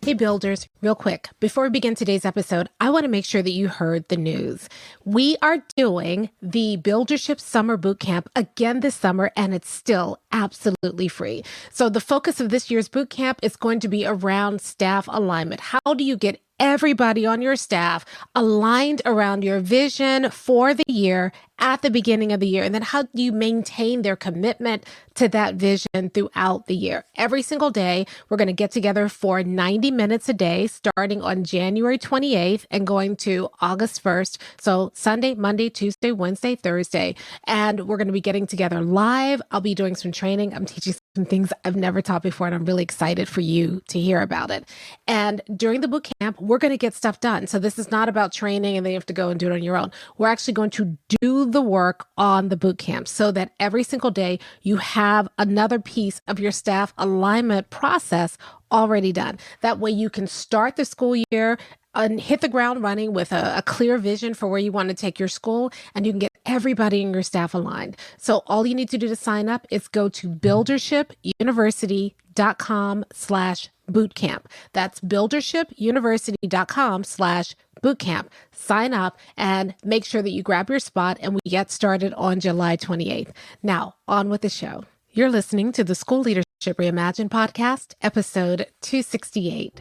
Hey builders, real quick, before we begin today's episode, I want to make sure that you heard the news. We are doing the Buildership Summer Bootcamp again this summer, and it's still absolutely free. So the focus of this year's bootcamp is going to be around staff alignment. How do you get everybody on your staff aligned around your vision for the year at the beginning of the year? And then how do you maintain their commitment to that vision throughout the year? Every single day, we're going to get together for 90 minutes a day, starting on January 28th and going to August 1st. So Sunday, Monday, Tuesday, Wednesday, Thursday. And we're going to be getting together live. I'll be doing some training. I'm teaching some things I've never taught before, and I'm really excited for you to hear about it. And during the boot camp, we're going to get stuff done. So this is not about training and then you have to go and do it on your own. We're actually going to do the work on the boot camp so that every single day you have another piece of your staff alignment process already done. That way you can start the school year and hit the ground running with a clear vision for where you want to take your school, and you can get everybody in your staff aligned. So all you need to do to sign up is go to buildershipuniversity.com/bootcamp. That's buildershipuniversity.com/bootcamp. Sign up and make sure that you grab your spot, and we get started on July 28th. Now, on with the show. You're listening to the School Leadership Reimagined podcast, episode 268.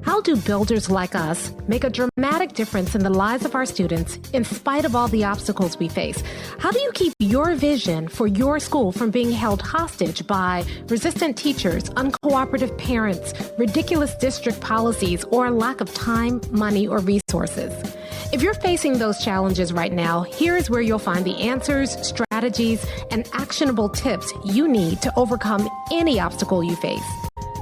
How do builders like us make a dramatic difference in the lives of our students in spite of all the obstacles we face? How do you keep your vision for your school from being held hostage by resistant teachers, uncooperative parents, ridiculous district policies, or a lack of time, money, or resources? If you're facing those challenges right now, here's where you'll find the answers, strategies, and actionable tips you need to overcome any obstacle you face.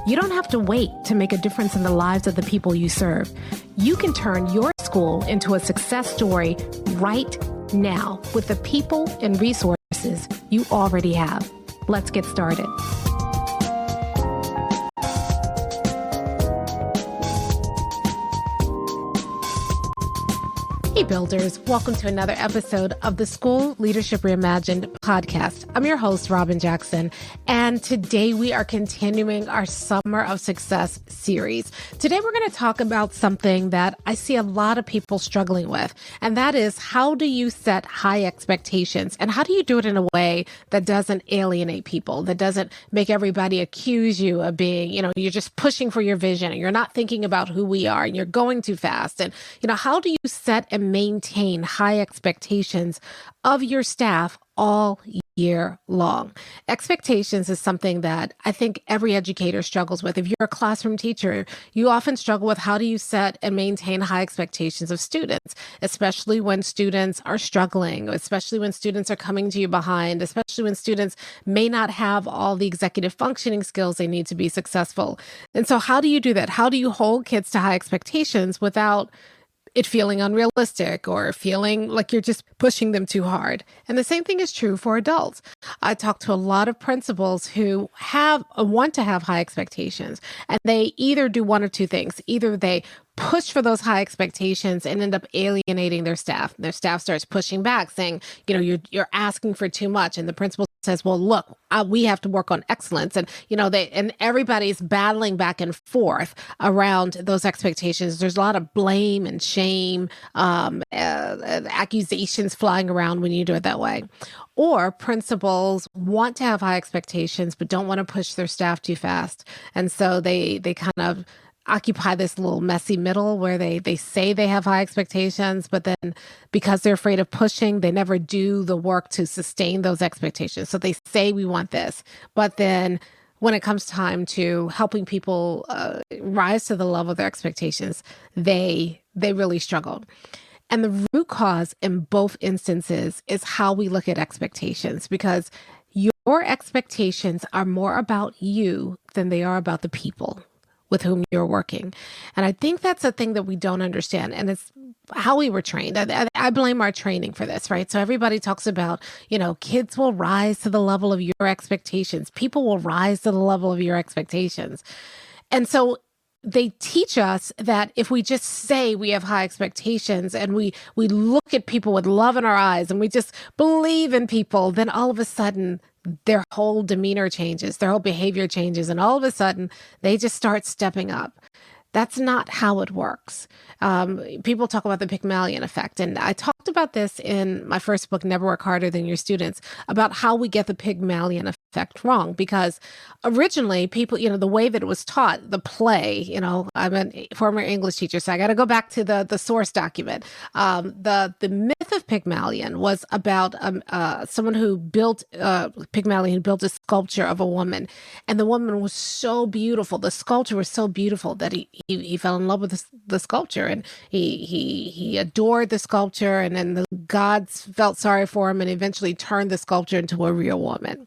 You don't have to wait to make a difference in the lives of the people you serve. You can turn your school into a success story right now with the people and resources you already have. Let's get started. Hey builders, welcome to another episode of the School Leadership Reimagined podcast. I'm your host, Robyn Jackson, and today we are continuing our Summer of Success series. Today we're going to talk about something that I see a lot of people struggling with, and that is, how do you set high expectations, and how do you do it in a way that doesn't alienate people, that doesn't make everybody accuse you of being, you're just pushing for your vision and you're not thinking about who we are and you're going too fast. And, how do you set and maintain high expectations of your staff all year long? Expectations is something that I think every educator struggles with. If you're a classroom teacher, you often struggle with how do you set and maintain high expectations of students, especially when students are struggling, especially when students are coming to you behind, especially when students may not have all the executive functioning skills they need to be successful. And so how do you do that? How do you hold kids to high expectations without it feeling unrealistic or feeling like you're just pushing them too hard? And the same thing is true for adults. I talk to a lot of principals who want to have high expectations, and they either do one of two things. Either they push for those high expectations and end up alienating their staff. Their staff starts pushing back, saying, you're asking for too much. And the principal says, well, look, we have to work on excellence. And, and everybody's battling back and forth around those expectations. There's a lot of blame and shame, accusations flying around when you do it that way. Or principals want to have high expectations, but don't want to push their staff too fast. And so they kind of occupy this little messy middle where they say they have high expectations, but then because they're afraid of pushing, they never do the work to sustain those expectations. So they say we want this, but then when it comes time to helping people rise to the level of their expectations, they really struggle. And the root cause in both instances is how we look at expectations, because your expectations are more about you than they are about the people with whom you're working. And I think that's a thing that we don't understand. And it's how we were trained. I blame our training for this, right? So everybody talks about, kids will rise to the level of your expectations. People will rise to the level of your expectations. And so they teach us that if we just say we have high expectations and we look at people with love in our eyes and we just believe in people, then all of a sudden their whole demeanor changes, their whole behavior changes, and all of a sudden they just start stepping up. That's not how it works. People talk about the Pygmalion effect. And I talked about this in my first book, Never Work Harder Than Your Students, about how we get the Pygmalion effect wrong. Because originally people, the way that it was taught, the play, I'm a former English teacher, so I got to go back to the source document. The myth of Pygmalion was about someone who built, Pygmalion built a sculpture of a woman. And the woman was so beautiful. The sculpture was so beautiful that he fell in love with the sculpture, and he adored the sculpture, and then the gods felt sorry for him and eventually turned the sculpture into a real woman.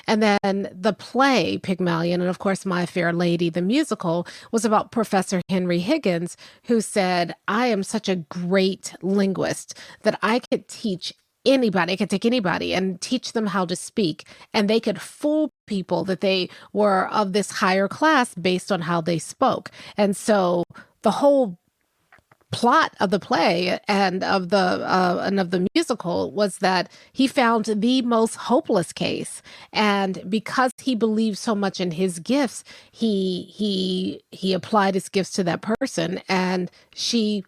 And then the play Pygmalion, and of course My Fair Lady, the musical, was about Professor Henry Higgins, who said, I am such a great linguist that I could teach anybody, I could take anybody and teach them how to speak, and they could fool people that they were of this higher class based on how they spoke. And so the whole plot of the play and of the musical was that he found the most hopeless case, and because he believed so much in his gifts, he applied his gifts to that person, and she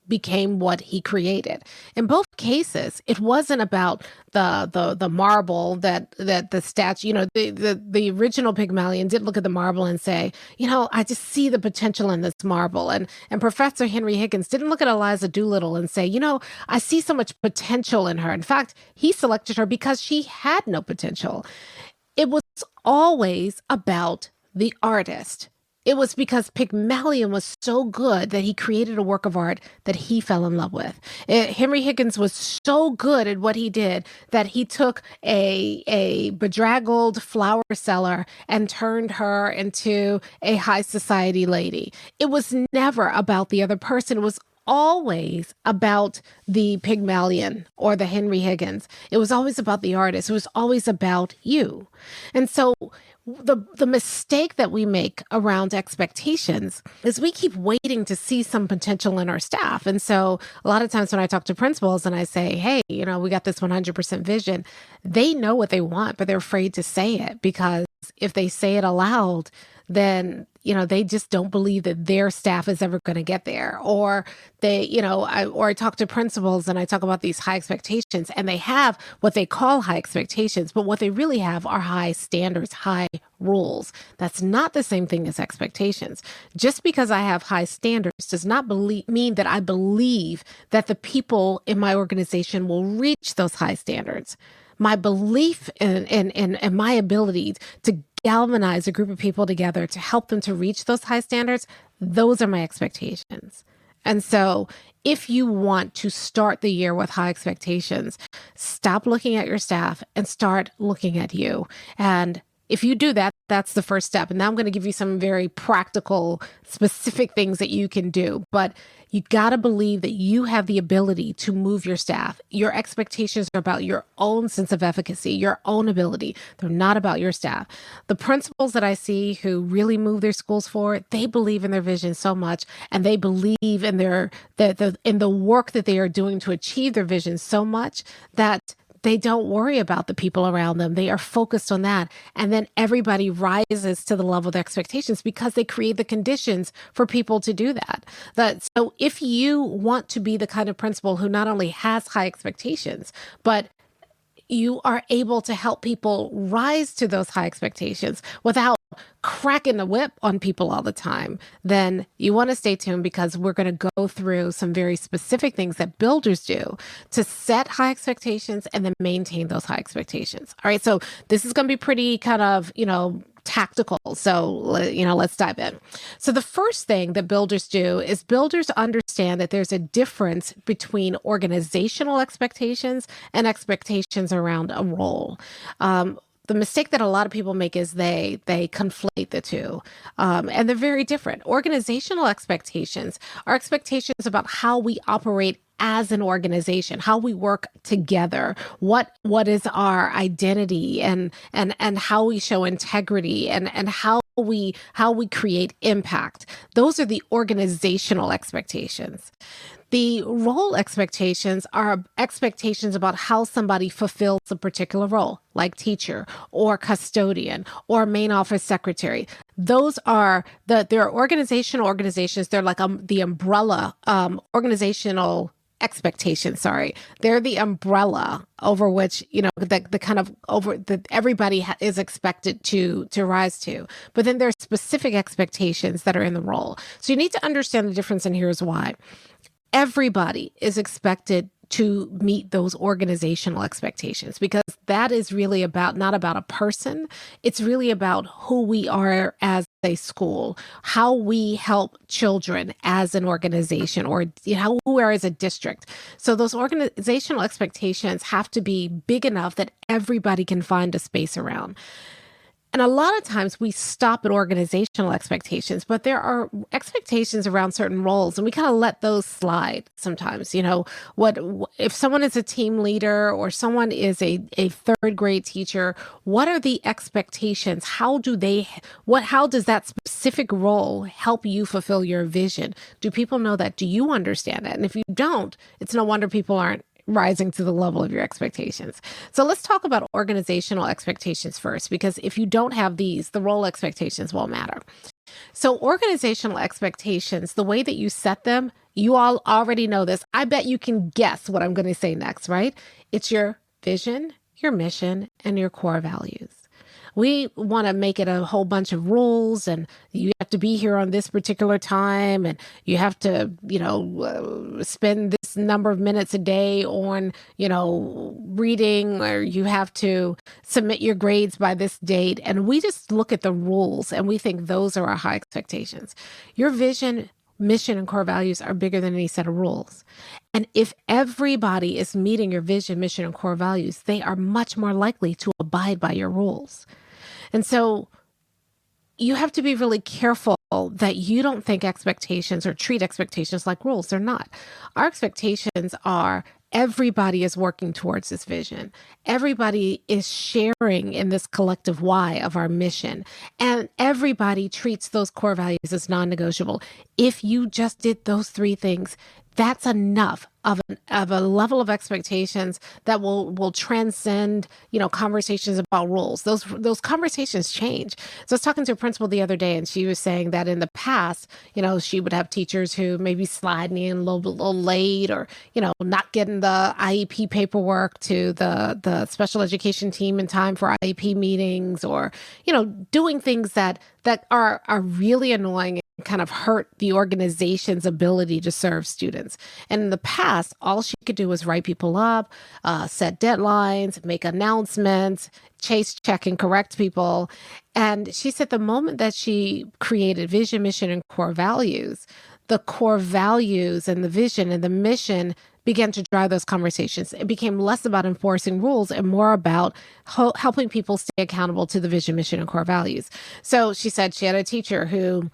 became what he created. In both cases, it wasn't about the marble that the statue, the original Pygmalion did look at the marble and say, I just see the potential in this marble. And Professor Henry Higgins didn't look at Eliza Doolittle and say, I see so much potential in her. In fact, he selected her because she had no potential. It was always about the artist. It was because Pygmalion was so good that he created a work of art that he fell in love with. Henry Higgins was so good at what he did that he took a bedraggled flower seller and turned her into a high society lady. It was never about the other person. It was always about the Pygmalion or the Henry Higgins. It was always about the artist. It was always about you. And so the mistake that we make around expectations is we keep waiting to see some potential in our staff. And so a lot of times when I talk to principals and I say, hey, we got this 100% vision, they know what they want, but they're afraid to say it, because if they say it aloud, then, they just don't believe that their staff is ever going to get there. Or I talk to principals and I talk about these high expectations, and they have what they call high expectations, but what they really have are high standards, high rules. That's not the same thing as expectations. Just because I have high standards does not mean that I believe that the people in my organization will reach those high standards. My belief in my ability to galvanize a group of people together to help them to reach those high standards, those are my expectations. And so if you want to start the year with high expectations, stop looking at your staff and start looking at you. And if you do that, that's the first step. And now I'm going to give you some very practical, specific things that you can do. But you got to believe that you have the ability to move your staff. Your expectations are about your own sense of efficacy, your own ability. They're not about your staff. The principals that I see who really move their schools forward, they believe in their vision so much, and they believe in in the work that they are doing to achieve their vision so much that they don't worry about the people around them. They are focused on that. And then everybody rises to the level of their expectations because they create the conditions for people to do that. So if you want to be the kind of principal who not only has high expectations, but you are able to help people rise to those high expectations without cracking the whip on people all the time, then you want to stay tuned, because we're going to go through some very specific things that builders do to set high expectations and then maintain those high expectations. All right. So this is going to be pretty kind of, tactical. So, let's dive in. So the first thing that builders do is builders understand that there's a difference between organizational expectations and expectations around a role. The mistake that a lot of people make is they conflate the two, and they're very different. Organizational expectations are expectations about how we operate as an organization, how we work together, what is our identity, and how we show integrity, and how we create impact. Those are the organizational expectations. The role expectations are expectations about how somebody fulfills a particular role, like teacher or custodian or main office secretary. Those are they're organizations. They're like the umbrella organizational expectations. Sorry, they're the umbrella over which the kind of over that everybody is expected to rise to. But then there's specific expectations that are in the role. So you need to understand the difference, and here's why. Everybody is expected to meet those organizational expectations, because that is really not about a person. It's really about who we are as a school, how we help children as an organization, or how we are as a district. So those organizational expectations have to be big enough that everybody can find a space around. And a lot of times we stop at organizational expectations, but there are expectations around certain roles, and we kind of let those slide sometimes. What if someone is a team leader or someone is a third grade teacher? What are the expectations? How does that specific role help you fulfill your vision? Do people know that? Do you understand that? And if you don't, it's no wonder people aren't rising to the level of your expectations. So let's talk about organizational expectations first, because if you don't have these, the role expectations won't matter. So organizational expectations, the way that you set them, you all already know this. I bet you can guess what I'm going to say next, right? It's your vision, your mission, and your core values. We want to make it a whole bunch of rules, and you have to be here on this particular time, and you have to, spend this number of minutes a day on, reading, or you have to submit your grades by this date. And we just look at the rules and we think those are our high expectations. Your vision, mission, and core values are bigger than any set of rules. And if everybody is meeting your vision, mission, and core values, they are much more likely to abide by your rules. And so you have to be really careful that you don't think expectations or treat expectations like rules. They're not. Our expectations are everybody is working towards this vision. Everybody is sharing in this collective why of our mission. And everybody treats those core values as non-negotiable. If you just did those three things, that's enough of a level of expectations that will transcend, conversations about rules. Those conversations change. So I was talking to a principal the other day, and she was saying that in the past, she would have teachers who maybe sliding in a little late, or, not getting the IEP paperwork to the special education team in time for IEP meetings, or, doing things that are really annoying, kind of hurt the organization's ability to serve students. And in the past, all she could do was write people up, set deadlines, make announcements, chase, check, and correct people. And she said the moment that she created vision, mission, and core values, the core values and the vision and the mission began to drive those conversations. It became less about enforcing rules and more about helping people stay accountable to the vision, mission, and core values. So she said she had a teacher who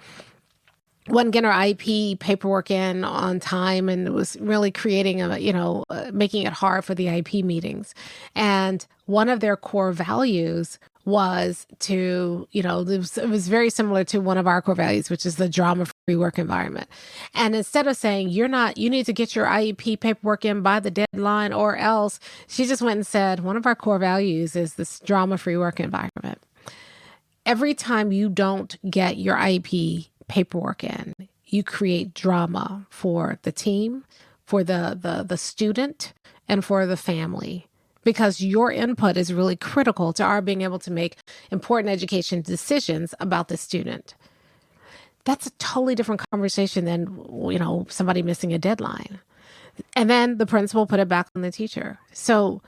wasn't getting her IEP paperwork in on time, and was really creating making it hard for the IEP meetings. And one of their core values was to, it was very similar to one of our core values, which is the drama-free work environment. And instead of saying, you need to get your IEP paperwork in by the deadline or else, she just went and said, one of our core values is this drama-free work environment. Every time you don't get your IEP paperwork in, you create drama for the team, for the student, and for the family, because your input is really critical to our being able to make important education decisions about the student. That's a totally different conversation than, somebody missing a deadline. And then the principal put it back on the teacher. So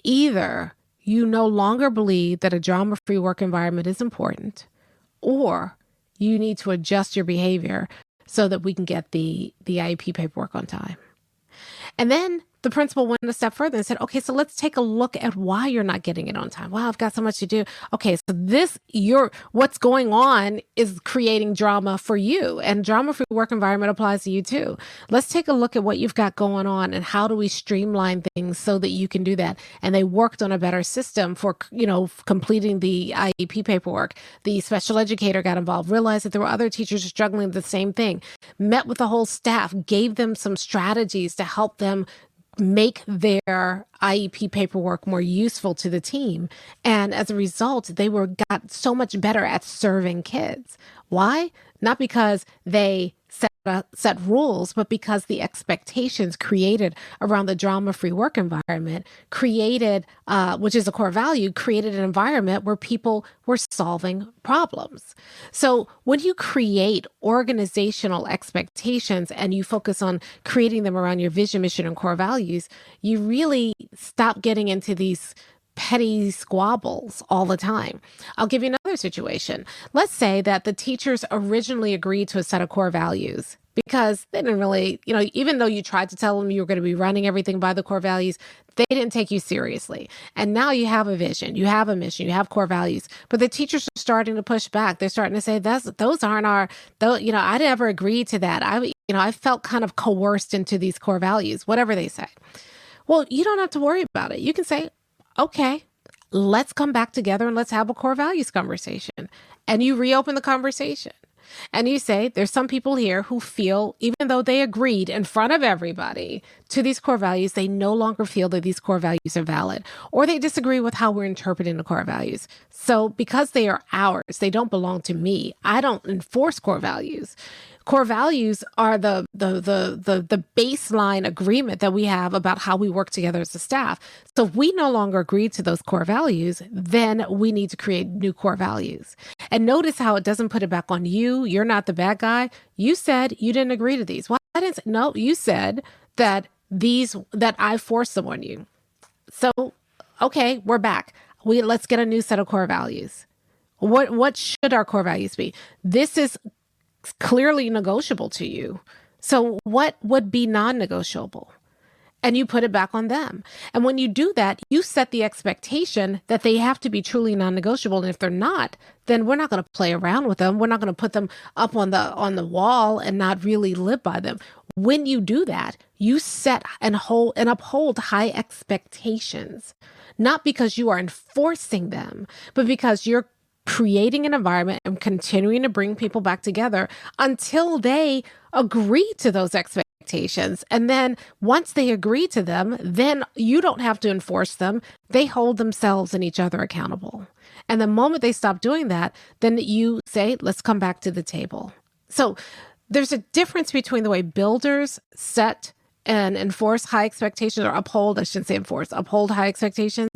either you no longer believe that a drama-free work environment is important, or you need to adjust your behavior so that we can get the IEP paperwork on time. And then the principal went a step further and said, okay, so let's take a look at why you're not getting it on time. Wow, I've got so much to do. Okay, so what's going on is creating drama for you, and drama-free work environment applies to you too. Let's take a look at what you've got going on and how do we streamline things so that you can do that. And they worked on a better system for, completing the IEP paperwork. The special educator got involved, realized that there were other teachers struggling with the same thing, met with the whole staff, gave them some strategies to help them make their IEP paperwork more useful to the team. And as a result, they got so much better at serving kids. Why? Not because they set rules, but because the expectations created around the drama-free work environment created, which is a core value, created an environment where people were solving problems. So when you create organizational expectations and you focus on creating them around your vision, mission, and core values, you really stop getting into these petty squabbles all the time. I'll give you another situation. Let's say that the teachers originally agreed to a set of core values because they didn't really, even though you tried to tell them you were going to be running everything by the core values, they didn't take you seriously. And now you have a vision, you have a mission, you have core values, but the teachers are starting to push back. They're starting to say, those aren't I never agreed to that. I felt kind of coerced into these core values, whatever they say. Well, you don't have to worry about it. You can say, okay, let's come back together and let's have a core values conversation. And you reopen the conversation. And you say, there's some people here who feel, even though they agreed in front of everybody to these core values, they no longer feel that these core values are valid, or they disagree with how we're interpreting the core values. So because they are ours, they don't belong to me. I don't enforce core values. Core values are the baseline agreement that we have about how we work together as a staff. So if we no longer agree to those core values, then we need to create new core values. And notice how it doesn't put it back on you. You're not the bad guy. You said you didn't agree to these. Well, I didn't say, no, you said that I forced them on you. So, okay, we're back. Let's get a new set of core values. What should our core values be? This is clearly negotiable to you. So what would be non-negotiable? And you put it back on them. And when you do that, you set the expectation that they have to be truly non-negotiable. And if they're not, then we're not going to play around with them. We're not going to put them up on the wall and not really live by them. When you do that, you set and uphold high expectations, not because you are enforcing them, but because you're creating an environment and continuing to bring people back together until they agree to those expectations. And then once they agree to them, then you don't have to enforce them. They hold themselves and each other accountable. And the moment they stop doing that, then you say, let's come back to the table. So there's a difference between the way builders set and enforce high expectations, or uphold high expectations,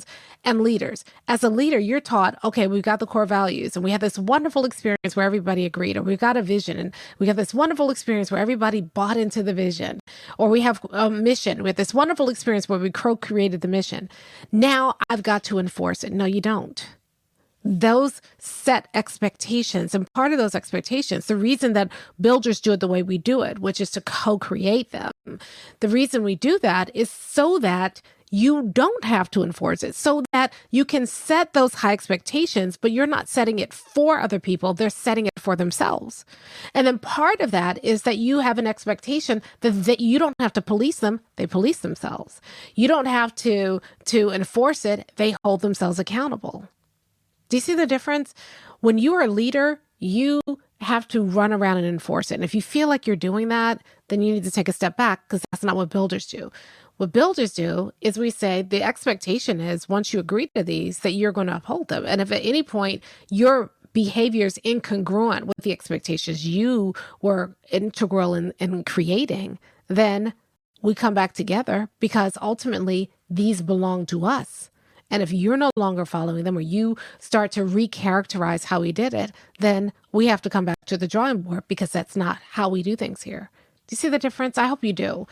and leaders. As a leader, you're taught, okay, we've got the core values and we have this wonderful experience where everybody agreed, or we've got a vision and we have this wonderful experience where everybody bought into the vision, or we have a mission. We have this wonderful experience where we co-created the mission. Now I've got to enforce it. No, you don't. Those set expectations, and part of those expectations, the reason that builders do it the way we do it, which is to co-create them, the reason we do that is so that you don't have to enforce it, so that you can set those high expectations, but you're not setting it for other people, they're setting it for themselves. And then part of that is that you have an expectation that you don't have to police them, they police themselves. You don't have to enforce it, they hold themselves accountable. Do you see the difference? When you are a leader, you have to run around and enforce it. And if you feel like you're doing that, then you need to take a step back, because that's not what builders do. What builders do is we say the expectation is once you agree to these, that you're going to uphold them. And if at any point your behavior is incongruent with the expectations you were integral in creating, then we come back together, because ultimately these belong to us. And if you're no longer following them, or you start to recharacterize how we did it, then we have to come back to the drawing board, because that's not how we do things here. Do you see the difference? I hope you do.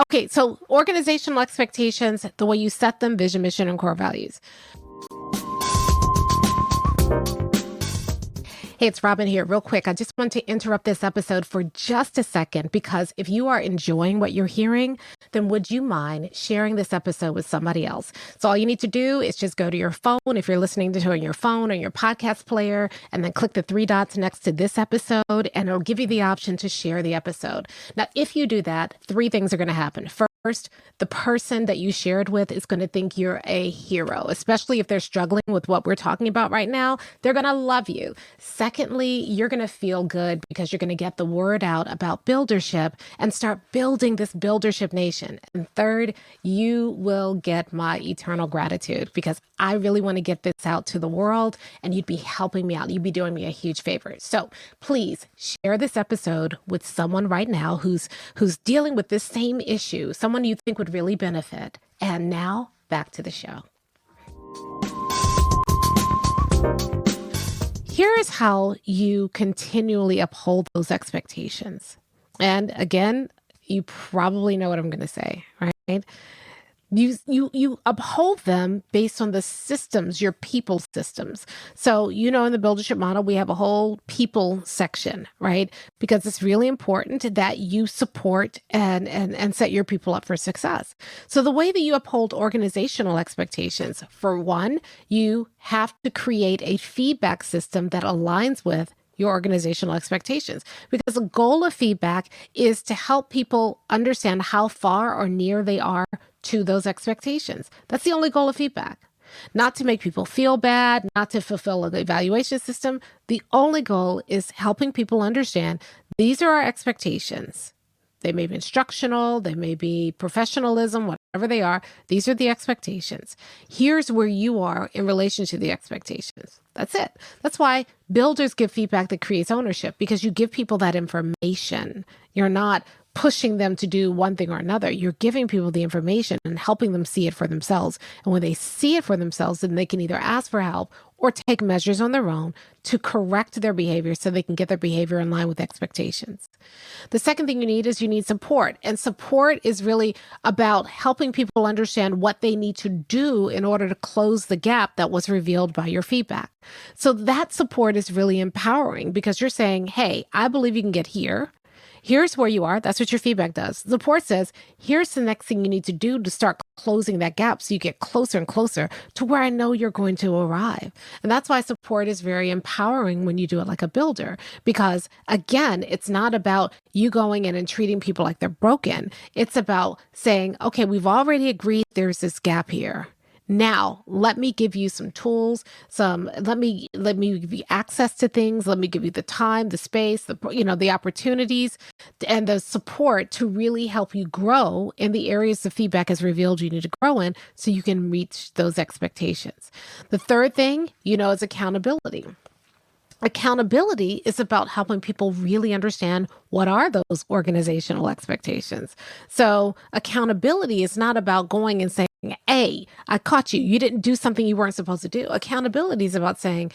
Okay, so organizational expectations, the way you set them, vision, mission, and core values. Hey, it's Robyn here. Real quick, I just want to interrupt this episode for just a second because if you are enjoying what you're hearing, then would you mind sharing this episode with somebody else? So all you need to do is just go to your phone, if you're listening to it on your phone or your podcast player, and then click the three dots next to this episode, and it'll give you the option to share the episode. Now, if you do that, three things are going to happen. First, the person that you shared with is going to think you're a hero, especially if they're struggling with what we're talking about right now. They're going to love you. Secondly, you're going to feel good because you're going to get the word out about buildership and start building this buildership nation. And third, you will get my eternal gratitude because I really want to get this out to the world and you'd be helping me out. You'd be doing me a huge favor. So please share this episode with someone right now who's dealing with this same issue, someone you think would really benefit. And now back to the show. Here is how you continually uphold those expectations. And again, you probably know what I'm going to say, right? You uphold them based on the systems, your people systems. So, in the buildership model, we have a whole people section, right? Because it's really important that you support and set your people up for success. So the way that you uphold organizational expectations, for one, you have to create a feedback system that aligns with your organizational expectations, because the goal of feedback is to help people understand how far or near they are to those expectations. That's the only goal of feedback. Not to make people feel bad, not to fulfill an evaluation system. The only goal is helping people understand these are our expectations. They may be instructional, they may be professionalism, whatever they are. These are the expectations. Here's where you are in relation to the expectations. That's it. That's why builders give feedback that creates ownership, because you give people that information. You're not pushing them to do one thing or another. You're giving people the information and helping them see it for themselves. And when they see it for themselves, then they can either ask for help or take measures on their own to correct their behavior so they can get their behavior in line with expectations. The second thing you need support. And support is really about helping people understand what they need to do in order to close the gap that was revealed by your feedback. So that support is really empowering because you're saying, hey, I believe you can get here. Here's where you are. That's what your feedback does. Support says, here's the next thing you need to do to start closing that gap so you get closer and closer to where I know you're going to arrive. And that's why support is very empowering when you do it like a builder, because again, it's not about you going in and treating people like they're broken. It's about saying, okay, we've already agreed there's this gap here. Now, let me give you some tools, let me give you access to things. Let me give you the time, the space, the opportunities and the support to really help you grow in the areas the feedback has revealed you need to grow in so you can reach those expectations. The third thing, is accountability. Accountability is about helping people really understand what are those organizational expectations. So accountability is not about going and saying, hey, I caught you. You didn't do something you weren't supposed to do. Accountability is about saying,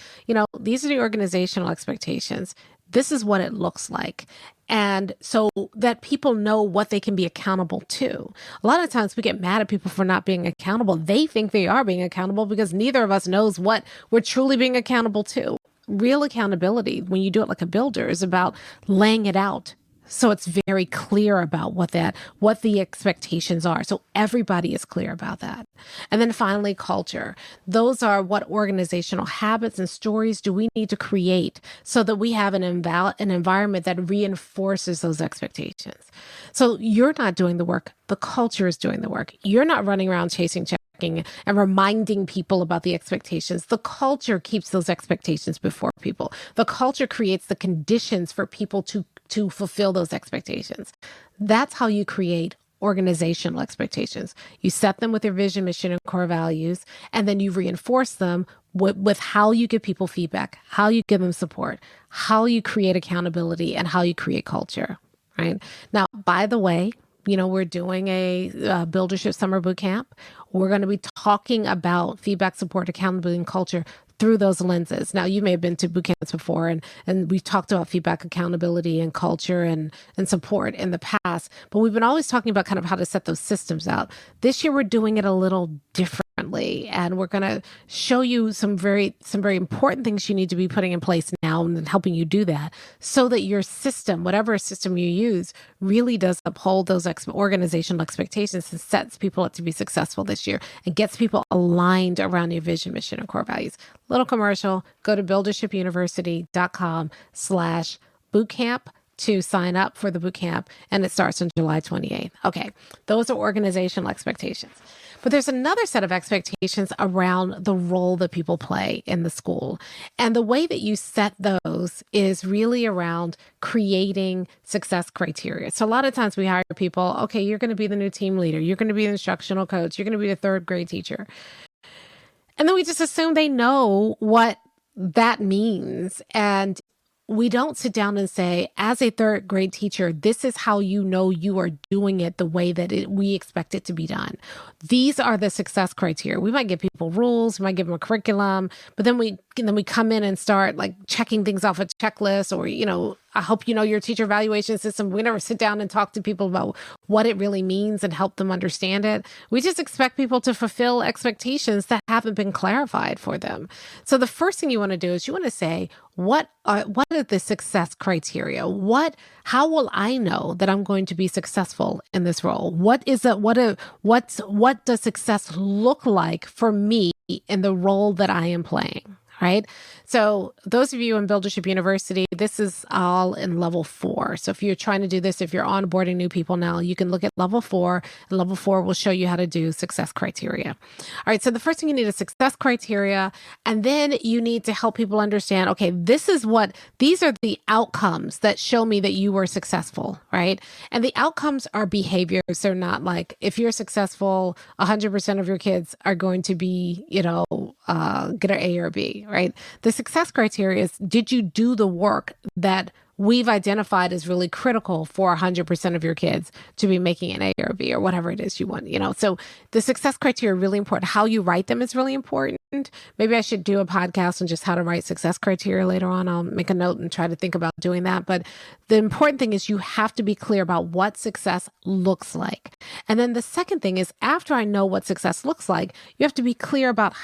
these are the organizational expectations. This is what it looks like. And so that people know what they can be accountable to. A lot of times we get mad at people for not being accountable. They think they are being accountable because neither of us knows what we're truly being accountable to. Real accountability, when you do it like a builder, is about laying it out so it's very clear about what the expectations are. So everybody is clear about that. And then finally, culture. Those are what organizational habits and stories do we need to create so that we have an environment that reinforces those expectations. So you're not doing the work. The culture is doing the work. You're not running around chasing and reminding people about the expectations. The culture keeps those expectations before people. The culture creates the conditions for people to fulfill those expectations. That's how you create organizational expectations. You set them with your vision, mission, and core values, and then you reinforce them with how you give people feedback, how you give them support, how you create accountability, and how you create culture, right? Now, by the way, we're doing a Buildership Summer Boot Camp. We're going to be talking about feedback, support, accountability, and culture through those lenses. Now, you may have been to boot camps before, and we've talked about feedback, accountability, and culture and support in the past, but we've been always talking about kind of how to set those systems out. This year, we're doing it a little differently. differently. And we're going to show you some very important things you need to be putting in place now and helping you do that so that your system, whatever system you use, really does uphold those organizational expectations and sets people up to be successful this year and gets people aligned around your vision, mission, and core values. Little commercial, go to buildershipuniversity.com/bootcamp to sign up for the bootcamp, and it starts on July 28th. Okay, those are organizational expectations. But there's another set of expectations around the role that people play in the school. And the way that you set those is really around creating success criteria. So a lot of times we hire people, okay, you're going to be the new team leader. You're going to be the instructional coach. You're going to be the third grade teacher. And then we just assume they know what that means. And we don't sit down and say, as a third grade teacher, this is how you know you are doing it the way that we expect it to be done. These are the success criteria. We might give people rules, we might give them a curriculum, but then we come in and start like checking things off a checklist, or, I hope you know your teacher evaluation system. We never sit down and talk to people about what it really means and help them understand it. We just expect people to fulfill expectations that haven't been clarified for them. So the first thing you want to do is you want to say, what are the success criteria? How will I know that I'm going to be successful in this role? What does success look like for me in the role that I am playing? Right? So those of you in Buildership University, this is all in level 4. So if you're trying to do this, if you're onboarding new people now, you can look at level 4, and level 4 will show you how to do success criteria. All right. So the first thing you need is success criteria. And then you need to help people understand, okay, these are the outcomes that show me that you were successful, right? And the outcomes are behaviors. They're not like, if you're successful, 100% of your kids are going to be, get an A or B, right? The success criteria is, did you do the work that we've identified as really critical for 100% of your kids to be making an A or B or whatever it is you want, So the success criteria are really important. How you write them is really important. Maybe I should do a podcast on just how to write success criteria later on. I'll make a note and try to think about doing that. But the important thing is you have to be clear about what success looks like. And then the second thing is, after I know what success looks like, you have to be clear about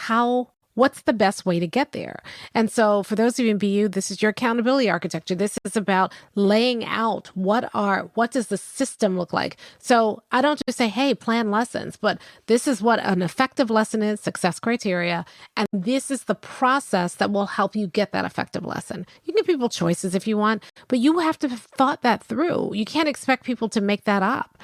what's the best way to get there? And so for those of you in BU, this is your accountability architecture. This is about laying out what does the system look like? So I don't just say, hey, plan lessons, but this is what an effective lesson is, success criteria. And this is the process that will help you get that effective lesson. You can give people choices if you want, but you have to have thought that through. You can't expect people to make that up.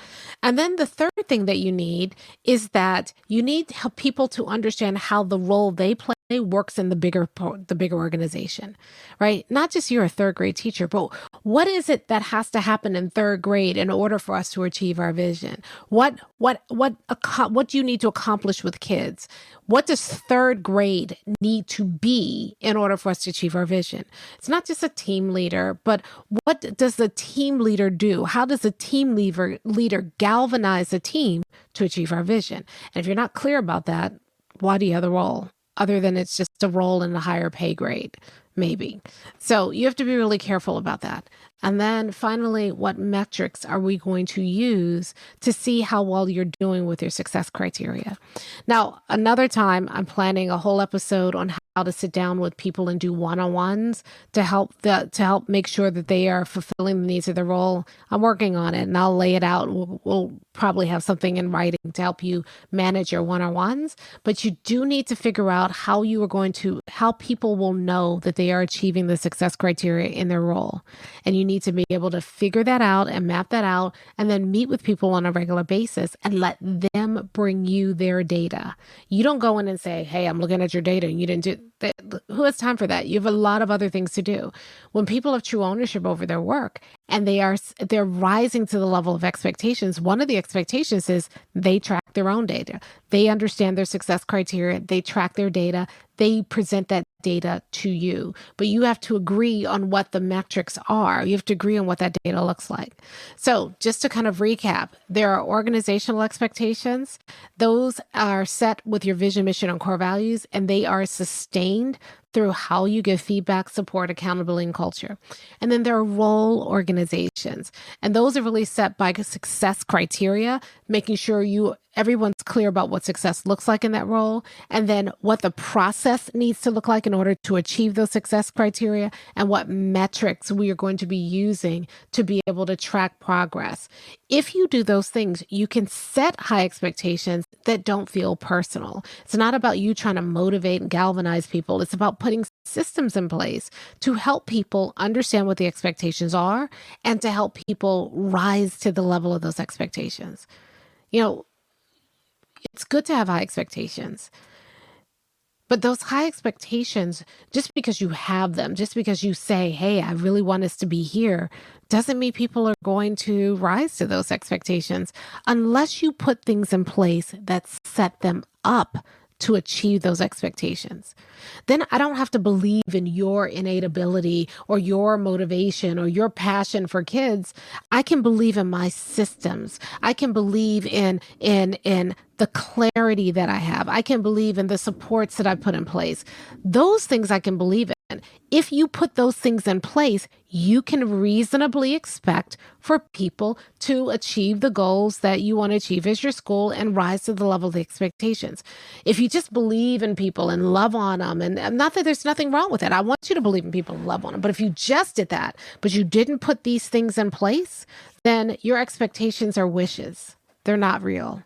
And then the third thing that you need is that you need people to understand how the role they play works in the bigger organization, right? Not just you're a third grade teacher, but what is it that has to happen in third grade in order for us to achieve our vision? What do you need to accomplish with kids? What does third grade need to be in order for us to achieve our vision? It's not just a team leader, but what does the team leader do? How does the team leader galvanize the team to achieve our vision? And if you're not clear about that, why do you have the role? Other than it's just a role in a higher pay grade, maybe. So you have to be really careful about that. And then finally, what metrics are we going to use to see how well you're doing with your success criteria? Now, another time, I'm planning a whole episode on how to sit down with people and do one-on-ones to help make sure that they are fulfilling the needs of the role. I'm working on it, and I'll lay it out. We'll probably have something in writing to help you manage your one-on-ones. But you do need to figure out how people will know that they are achieving the success criteria in their role. And you need to be able to figure that out and map that out, and then meet with people on a regular basis and let them bring you their data. You don't go in and say, hey, I'm looking at your data and you didn't do that. Who has time for that? You have a lot of other things to do. When people have true ownership over their work and they're rising to the level of expectations, one of the expectations is they track their own data. They understand their success criteria. They track their data. They present that data to you, but you have to agree on what the metrics are. You have to agree on what that data looks like. So just to kind of recap, there are organizational expectations. Those are set with your vision, mission, and core values, and they are sustained through how you give feedback, support, accountability, and culture. And then there are role organizations. And those are really set by success criteria, making sure everyone's clear about what success looks like in that role, and then what the process needs to look like in order to achieve those success criteria, and what metrics we are going to be using to be able to track progress. If you do those things, you can set high expectations that don't feel personal. It's not about you trying to motivate and galvanize people. It's about putting systems in place to help people understand what the expectations are and to help people rise to the level of those expectations. It's good to have high expectations, but those high expectations, just because you have them, just because you say, hey, I really want us to be here, doesn't mean people are going to rise to those expectations unless you put things in place that set them up to achieve those expectations. Then I don't have to believe in your innate ability or your motivation or your passion for kids. I can believe in my systems. I can believe in the clarity that I have. I can believe in the supports that I put in place. Those things I can believe in. If you put those things in place, you can reasonably expect for people to achieve the goals that you want to achieve as your school and rise to the level of the expectations. If you just believe in people and love on them, and not that there's nothing wrong with it, I want you to believe in people and love on them, but if you just did that, but you didn't put these things in place, then your expectations are wishes. They're not real.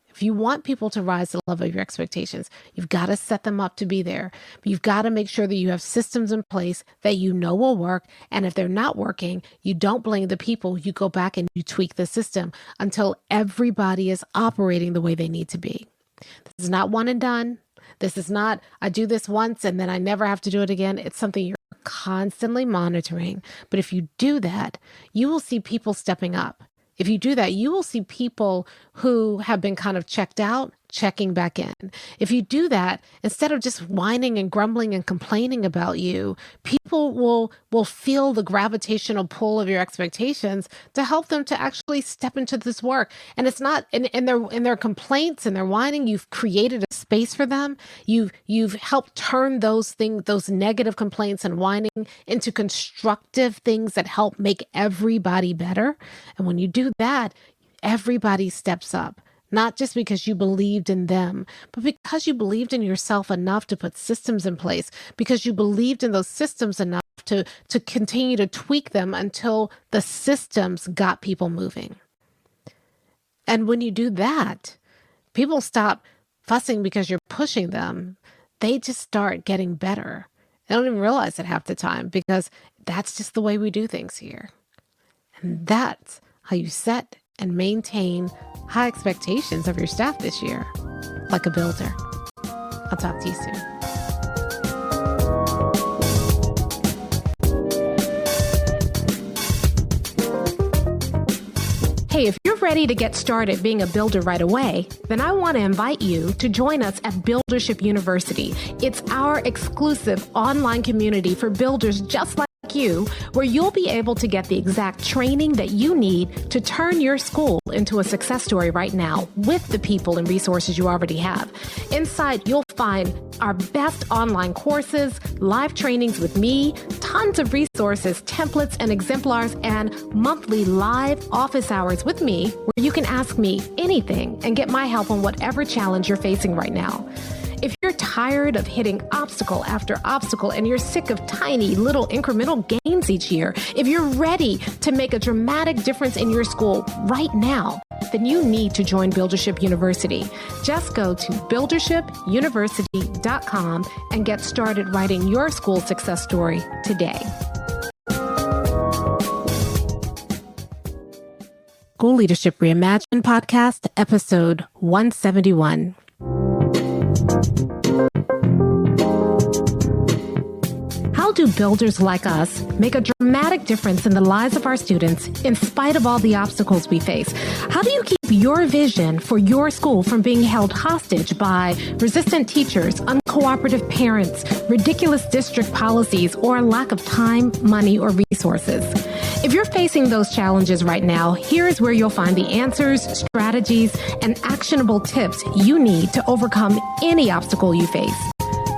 If you want people to rise to the level of your expectations, you've got to set them up to be there. But you've got to make sure that you have systems in place that you know will work. And if they're not working, you don't blame the people. You go back and you tweak the system until everybody is operating the way they need to be. This is not one and done. This is not, I do this once and then I never have to do it again. It's something you're constantly monitoring. But if you do that, you will see people stepping up. If you do that, you will see people who have been kind of checked out, checking back in. If you do that, instead of just whining and grumbling and complaining about you, people will feel the gravitational pull of your expectations to help them to actually step into this work. And it's not in their complaints and their whining, you've created a space for them. You've helped turn those things, those negative complaints and whining into constructive things that help make everybody better. And when you do that, everybody steps up. Not just because you believed in them, but because you believed in yourself enough to put systems in place, because you believed in those systems enough to continue to tweak them until the systems got people moving. And when you do that, people stop fussing because you're pushing them. They just start getting better. They don't even realize it half the time because that's just the way we do things here. And that's how you set and maintain high expectations of your staff this year, like a builder. I'll talk to you soon. Hey, if you're ready to get started being a builder right away, then I want to invite you to join us at Buildership University. It's our exclusive online community for builders just like you, where you'll be able to get the exact training that you need to turn your school into a success story right now with the people and resources you already have. Inside, you'll find our best online courses, live trainings with me, tons of resources, templates, and exemplars, and monthly live office hours with me where you can ask me anything and get my help on whatever challenge you're facing right now. If you're tired of hitting obstacle after obstacle and you're sick of tiny little incremental gains each year, if you're ready to make a dramatic difference in your school right now, then you need to join Buildership University. Just go to buildershipuniversity.com and get started writing your school success story today. School Leadership Reimagined Podcast, episode 171. How do builders like us make a dramatic difference in the lives of our students in spite of all the obstacles we face? How do you keep your vision for your school from being held hostage by resistant teachers, uncooperative parents, ridiculous district policies, or a lack of time, money, or resources? If you're facing those challenges right now, here's where you'll find the answers, strategies, and actionable tips you need to overcome any obstacle you face.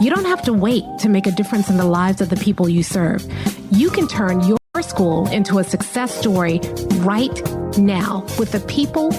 You don't have to wait to make a difference in the lives of the people you serve. You can turn your school into a success story right now with the people